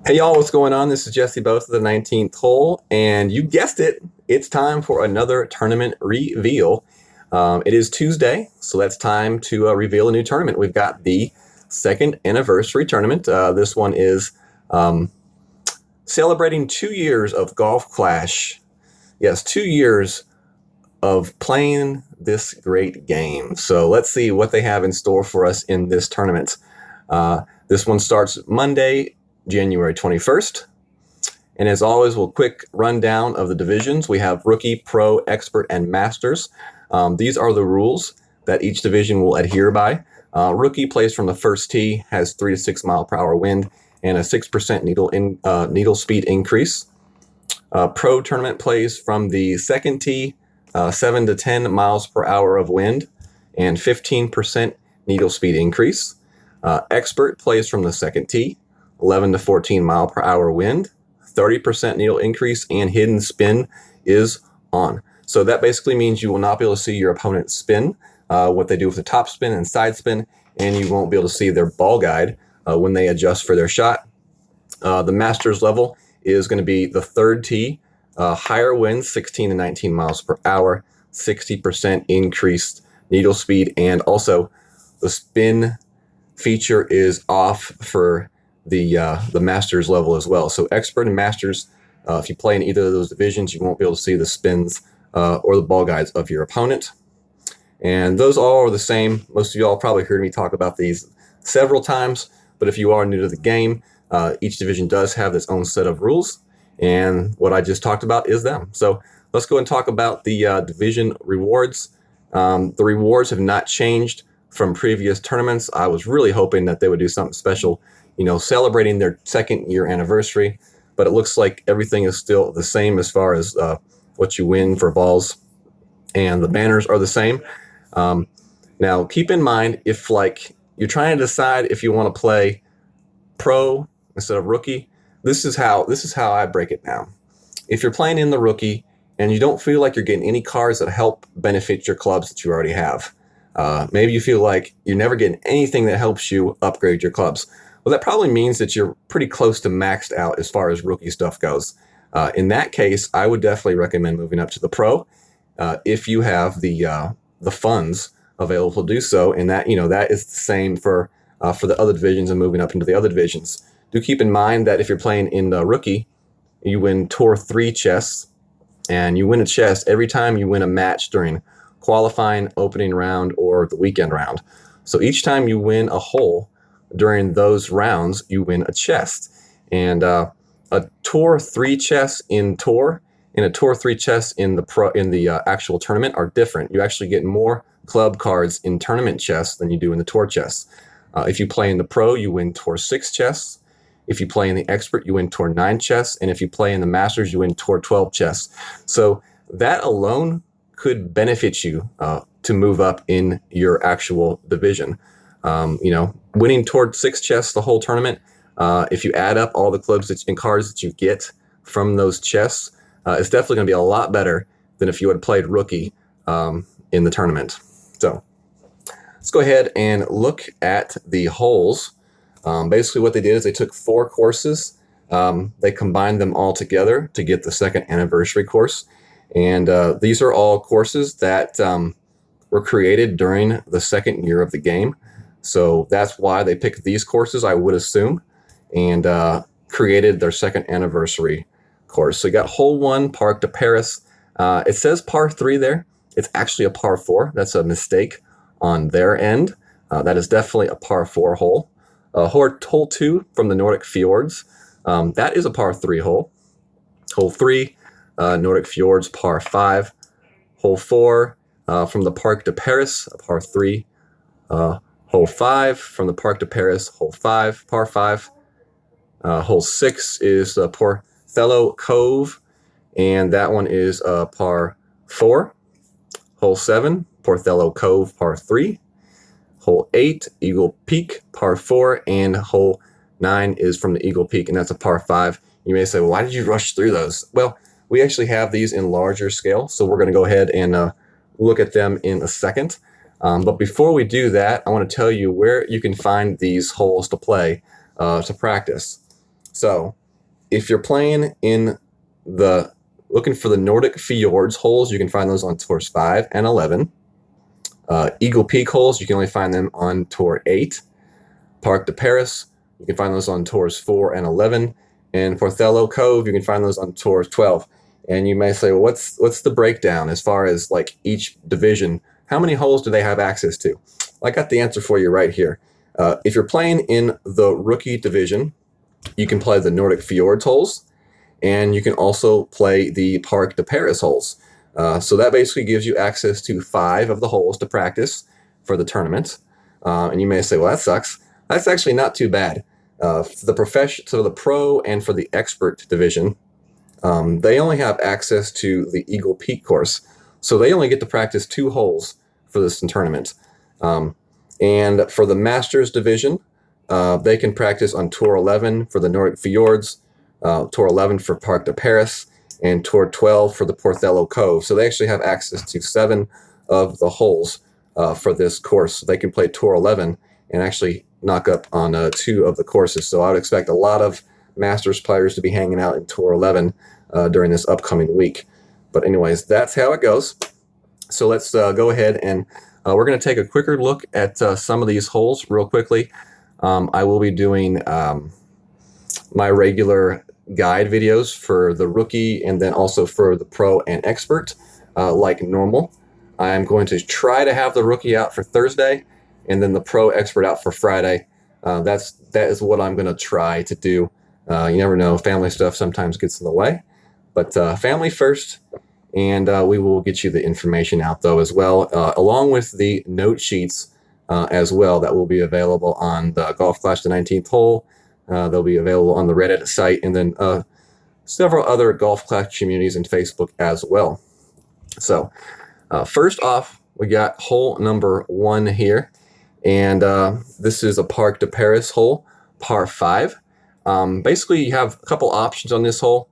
Hey y'all, what's going on? This is Jesse Bose of the 19th hole, and you guessed it, it's time for another tournament reveal. It is Tuesday, so that's time to reveal a new tournament. We've got the second anniversary tournament. This one is celebrating 2 years of Golf Clash. Yes, 2 years of playing this great game. So let's see what they have in store for us in this tournament. This one starts Monday, January 21st. And as always, we'll quick rundown of the divisions. We have Rookie, Pro, Expert, and Masters. These are the rules that each division will adhere by. Rookie plays from the first tee, has 3 to 6 mile per hour wind, and a 6% needle speed increase. Pro tournament plays from the second tee, 7 to 10 miles per hour of wind, and 15% needle speed increase. Expert plays from the second tee, 11 to 14 mile per hour wind, 30% needle increase, and hidden spin is on. So that basically means you will not be able to see your opponent spin, what they do with the top spin and side spin, and you won't be able to see their ball guide when they adjust for their shot. The Masters level is going to be the third tee, higher winds, 16 to 19 miles per hour, 60% increased needle speed, and also the spin feature is off for the Masters level as well. So Expert and Masters, if you play in either of those divisions, you won't be able to see the spins or the ball guides of your opponent. And those all are the same. Most of y'all probably heard me talk about these several times, but if you are new to the game, each division does have its own set of rules, and what I just talked about is them. So let's go and talk about the division rewards. The rewards have not changed from previous tournaments. I was really hoping that they would do something special, celebrating their second year anniversary, but it looks like everything is still the same as far as what you win for balls, and the banners are the same. Now, keep in mind, if you're trying to decide if you want to play Pro instead of Rookie, this is how I break it down. If you're playing in the Rookie and you don't feel like you're getting any cards that help benefit your clubs that you already have, maybe you feel like you're never getting anything that helps you upgrade your clubs. Well, that probably means that you're pretty close to maxed out as far as Rookie stuff goes. In that case, I would definitely recommend moving up to the Pro if you have the funds available to do so. And that that is the same for the other divisions and moving up into the other divisions. Do keep in mind that if you're playing in the Rookie, you win Tour 3 chests, and you win a chest every time you win a match during qualifying, opening round, or the weekend round. So each time you win a hole during those rounds, you win a chest. And a Tour 3 chest in Tour and a Tour 3 chest in the actual tournament are different. You actually get more club cards in tournament chests than you do in the Tour chests. If you play in the Pro, you win Tour 6 chests. If you play in the Expert, you win Tour 9 chests. And if you play in the Masters, you win Tour 12 chests. So that alone could benefit you to move up in your actual division. Winning Tour 6 chests the whole tournament, if you add up all the clubs and cards that you get from those chests, it's definitely going to be a lot better than if you had played Rookie in the tournament. So let's go ahead and look at the holes. Basically what they did is they took 4 courses. They combined them all together to get the second anniversary course. And these are all courses that were created during the second year of the game. So that's why they picked these courses, I would assume, and created their second anniversary course. So you got hole 1, Parc de Paris. It says par 3 there. It's actually a par 4. That's a mistake on their end. That is definitely a par 4 hole. Hole 2 from the Nordic Fjords. That is a par 3 hole. Hole 3, Nordic Fjords, par 5. Hole 4 from the Parc de Paris, a par 3. Hole 5 from the Parc de Paris, hole 5, par 5. Hole 6 is Porthello Cove, and that one is par 4. Hole 7, Porthello Cove, par 3. Hole 8, Eagle Peak, par 4, and hole 9 is from the Eagle Peak, and that's a par 5. You may say, well, why did you rush through those? Well, we actually have these in larger scale, so we're going to go ahead and look at them in a second. But before we do that, I want to tell you where you can find these holes to play to practice. So if you're playing in looking for the Nordic Fjords holes, you can find those on tours 5 and 11. Eagle Peak holes, you can only find them on tour 8. Parc de Paris, you can find those on tours 4 and 11. And Porthello Cove, you can find those on tours 12. And you may say, well, what's the breakdown as far as like each division? How many holes do they have access to? I got the answer for you right here. If you're playing in the rookie division, you can play the Nordic Fjords holes, and you can also play the Parc de Paris holes. So that basically gives you access to 5 of the holes to practice for the tournament. And you may say, well, that sucks. That's actually not too bad. For the pro and for the expert division, they only have access to the Eagle Peak course. So they only get to practice 2 holes for this tournament. And for the Masters division, they can practice on Tour 11 for the Nordic Fjords, Tour 11 for Parc de Paris, and Tour 12 for the Porthello Cove. So they actually have access to 7 of the holes for this course. So they can play Tour 11 and actually knock up on 2 of the courses. So I would expect a lot of Masters players to be hanging out in Tour 11 during this upcoming week. But anyways, that's how it goes. So let's go ahead and we're going to take a quicker look at some of these holes real quickly. I will be doing my regular guide videos for the rookie and then also for the pro and expert like normal. I'm going to try to have the rookie out for Thursday and then the pro expert out for Friday. That is what I'm going to try to do. You never know, family stuff sometimes gets in the way, but family first. And we will get you the information out though as well, along with the note sheets as well that will be available on the Golf Clash the 19th hole. They'll be available on the Reddit site and then several other Golf Clash communities and Facebook as well. So first off, we got hole number 1 here. And this is a Parc de Paris hole, par 5. Basically, you have a couple options on this hole.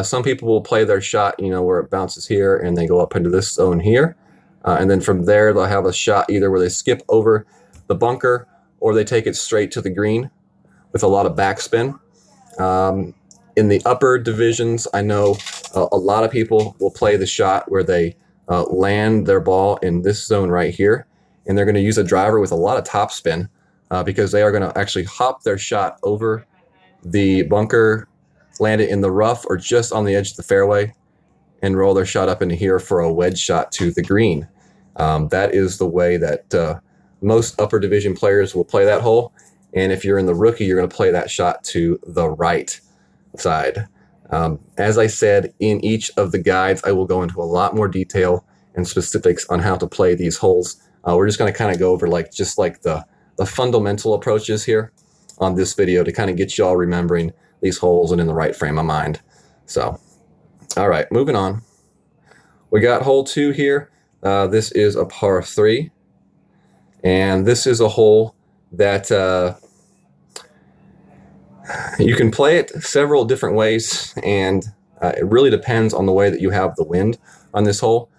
Some people will play their shot, where it bounces here and they go up into this zone here. And then from there, they'll have a shot either where they skip over the bunker or they take it straight to the green with a lot of backspin. In the upper divisions, I know a lot of people will play the shot where they land their ball in this zone right here. And they're going to use a driver with a lot of topspin because they are going to actually hop their shot over the bunker, land it in the rough or just on the edge of the fairway, and roll their shot up into here for a wedge shot to the green. That is the way that most upper division players will play that hole. And if you're in the rookie, you're going to play that shot to the right side. As I said, in each of the guides, I will go into a lot more detail and specifics on how to play these holes. We're just going to kind of go over just like the fundamental approaches here on this video to kind of get you all remembering these holes and in the right frame of mind. So, all right, moving on. We got hole 2 here. This is a par 3. And this is a hole that you can play it several different ways. And it really depends on the way that you have the wind on this hole.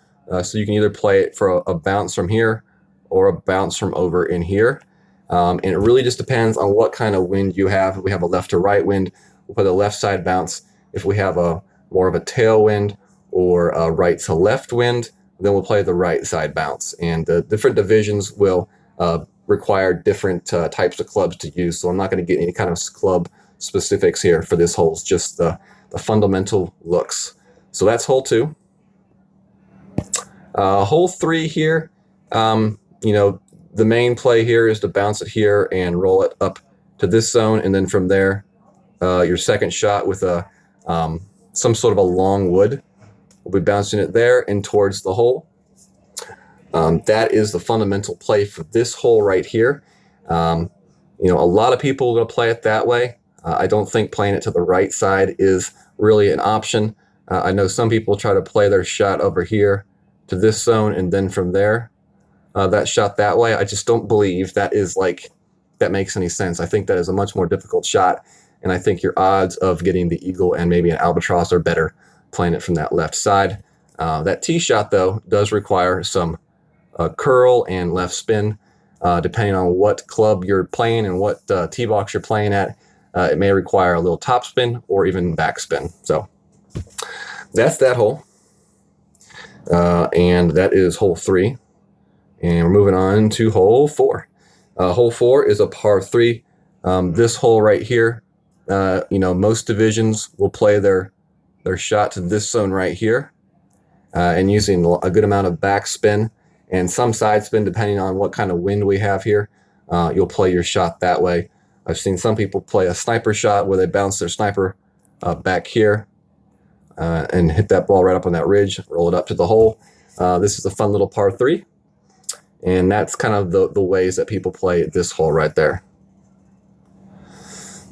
So you can either play it for a bounce from here or a bounce from over in here. And it really just depends on what kind of wind you have. If we have a left to right wind, we'll play the left side bounce. If we have more of a tailwind or a right to left wind, then we'll play the right side bounce. And the different divisions will require different types of clubs to use. So I'm not going to get any kind of club specifics here for this hole. It's just the fundamental looks. So that's hole 2. Hole 3 here, the main play here is to bounce it here and roll it up to this zone. And then from there, your second shot with some sort of a long wood, we'll be bouncing it there and towards the hole. That is the fundamental play for this hole right here. A lot of people are going to play it that way. I don't think playing it to the right side is really an option. I know some people try to play their shot over here to this zone and then from there, that shot that way. I just don't believe that makes any sense. I think that is a much more difficult shot, and I think your odds of getting the eagle and maybe an albatross are better playing it from that left side. That tee shot, though, does require some curl and left spin, depending on what club you're playing and what tee box you're playing at. it may require a little topspin or even backspin. So that's that hole. And that is hole 3. And we're moving on to hole 4. Hole 4 is a par 3. This hole right here, most divisions will play their shot to this zone right here, and using a good amount of backspin and some side spin depending on what kind of wind we have here. You'll play your shot that way. I've seen some people play a sniper shot where they bounce their sniper back here and hit that ball right up on that ridge, roll it up to the hole. This is a fun little par 3, and that's kind of the ways that people play this hole right there.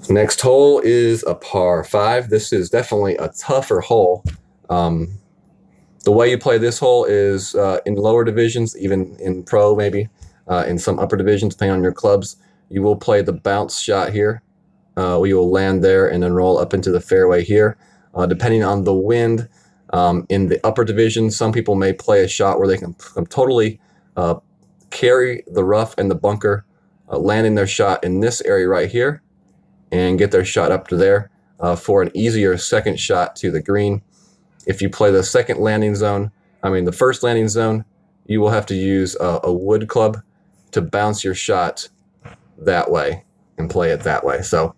Next hole is a par 5. This is definitely a tougher hole. The way you play this hole is in lower divisions, even in pro maybe, in some upper divisions, depending on your clubs, you will play the bounce shot here. We will land there and then roll up into the fairway here. Depending on the wind, in the upper divisions, some people may play a shot where they can totally carry the rough and the bunker, landing their shot in this area right here, and get their shot up to there for an easier second shot to the green. If you play the the first landing zone, you will have to use a wood club to bounce your shot that way and play it that way. So,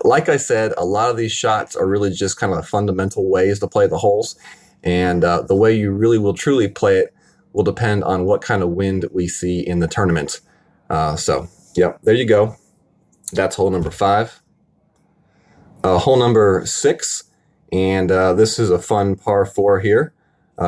like I said, a lot of these shots are really just kind of the fundamental ways to play the holes. And the way you really will truly play it will depend on what kind of wind we see in the tournament. Yep, there you go. That's hole number 5. Hole number 6, and this is a fun par 4 here.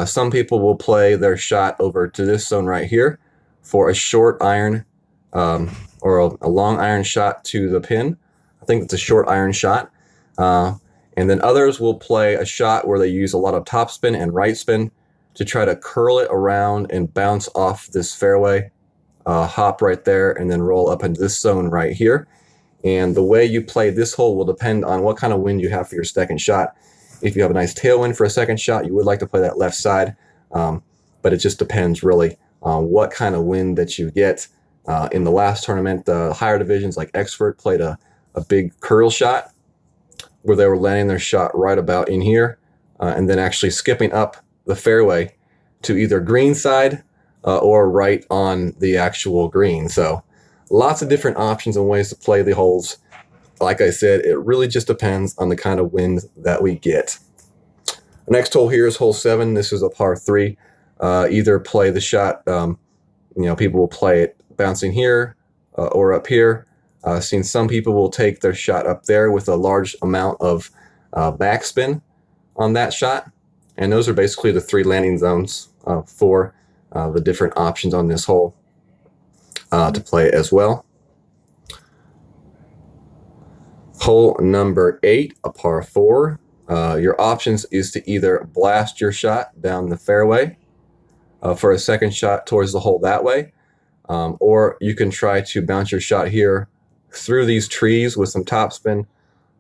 Some people will play their shot over to this zone right here for a short iron or a long iron shot to the pin. I think it's a short iron shot. And then others will play a shot where they use a lot of topspin and right spin to try to curl it around and bounce off this fairway, hop right there, and then roll up into this zone right here. And the way you play this hole will depend on what kind of wind you have for your second shot. If you have a nice tailwind for a second shot, you would like to play that left side, but it just depends really on what kind of wind that you get. In the last tournament, the higher divisions like Expert played a big curl shot where they were landing their shot right about in here and then actually skipping up the fairway to either green side or right on the actual green. So lots of different options and ways to play the holes. Like I said, it really just depends on the kind of wind that we get. The next hole here is hole 7. This is a par 3. Either play the shot, people will play it bouncing here or up here. Seen some people will take their shot up there with a large amount of backspin on that shot. And those are basically the 3 landing zones for the different options on this hole to play as well. Hole number 8, a par 4. Your options is to either blast your shot down the fairway for a second shot towards the hole that way, or you can try to bounce your shot here through these trees with some topspin,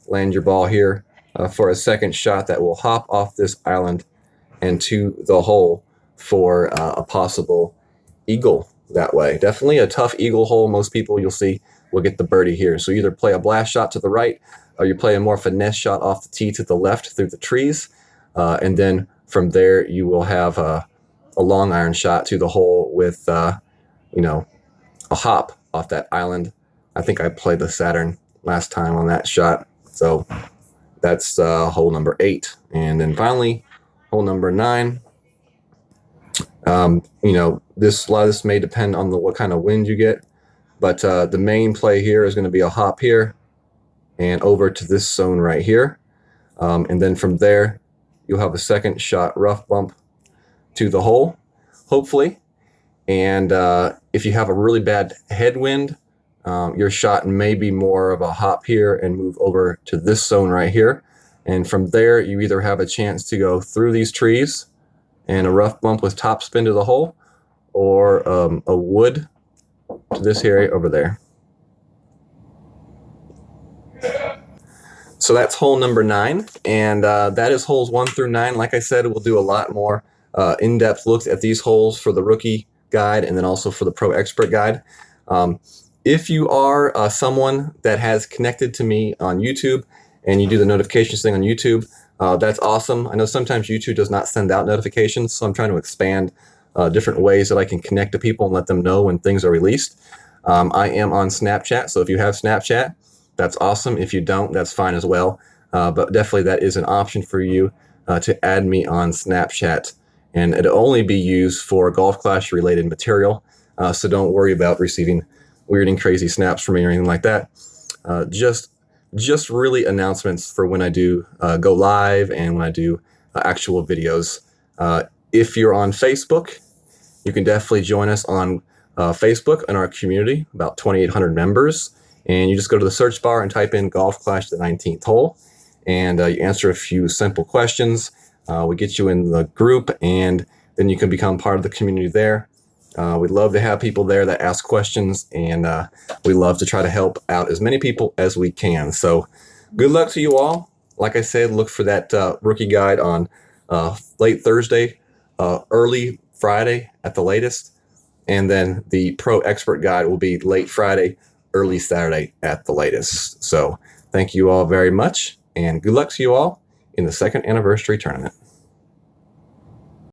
land your ball here for a second shot that will hop off this island and to the hole for a possible eagle that way. Definitely a tough eagle hole. Most people you'll see will get the birdie here. So either play a blast shot to the right or you play a more finesse shot off the tee to the left through the trees. And then from there you will have a long iron shot to the hole with, a hop off that island. I think I played the Saturn last time on that shot. So that's hole number 8. And then finally, hole number 9. A lot of this may depend on what kind of wind you get, but the main play here is going to be a hop here and over to this zone right here. And then from there, you'll have a second shot rough bump to the hole, hopefully. And if you have a really bad headwind, your shot may be more of a hop here and move over to this zone right here. And from there, you either have a chance to go through these trees and a rough bump with topspin to the hole, or a wood to this area over there. So that's hole number 9, and that is holes 1 through 9. Like I said, we'll do a lot more in-depth looks at these holes for the rookie guide and then also for the pro expert guide. If you are someone that has connected to me on YouTube and you do the notifications thing on YouTube, that's awesome. I know sometimes YouTube does not send out notifications, so I'm trying to expand different ways that I can connect to people and let them know when things are released. I am on Snapchat, so if you have Snapchat, that's awesome. If you don't, that's fine as well. But definitely that is an option for you to add me on Snapchat. And it'll only be used for Golf Clash related material. So don't worry about receiving weird and crazy snaps from me or anything like that. Just really announcements for when I do go live and when I do actual videos. If you're on Facebook, you can definitely join us on Facebook in our community, about 2,800 members. And you just go to the search bar and type in Golf Clash the 19th hole. And you answer a few simple questions. We get you in the group, and then you can become part of the community there. We'd love to have people there that ask questions, and we love to try to help out as many people as we can. So good luck to you all. Like I said, look for that rookie guide on late Thursday, early Friday at the latest. And then the Pro Expert Guide will be late Friday, early Saturday at the latest. So thank you all very much, and good luck to you all in the second anniversary tournament.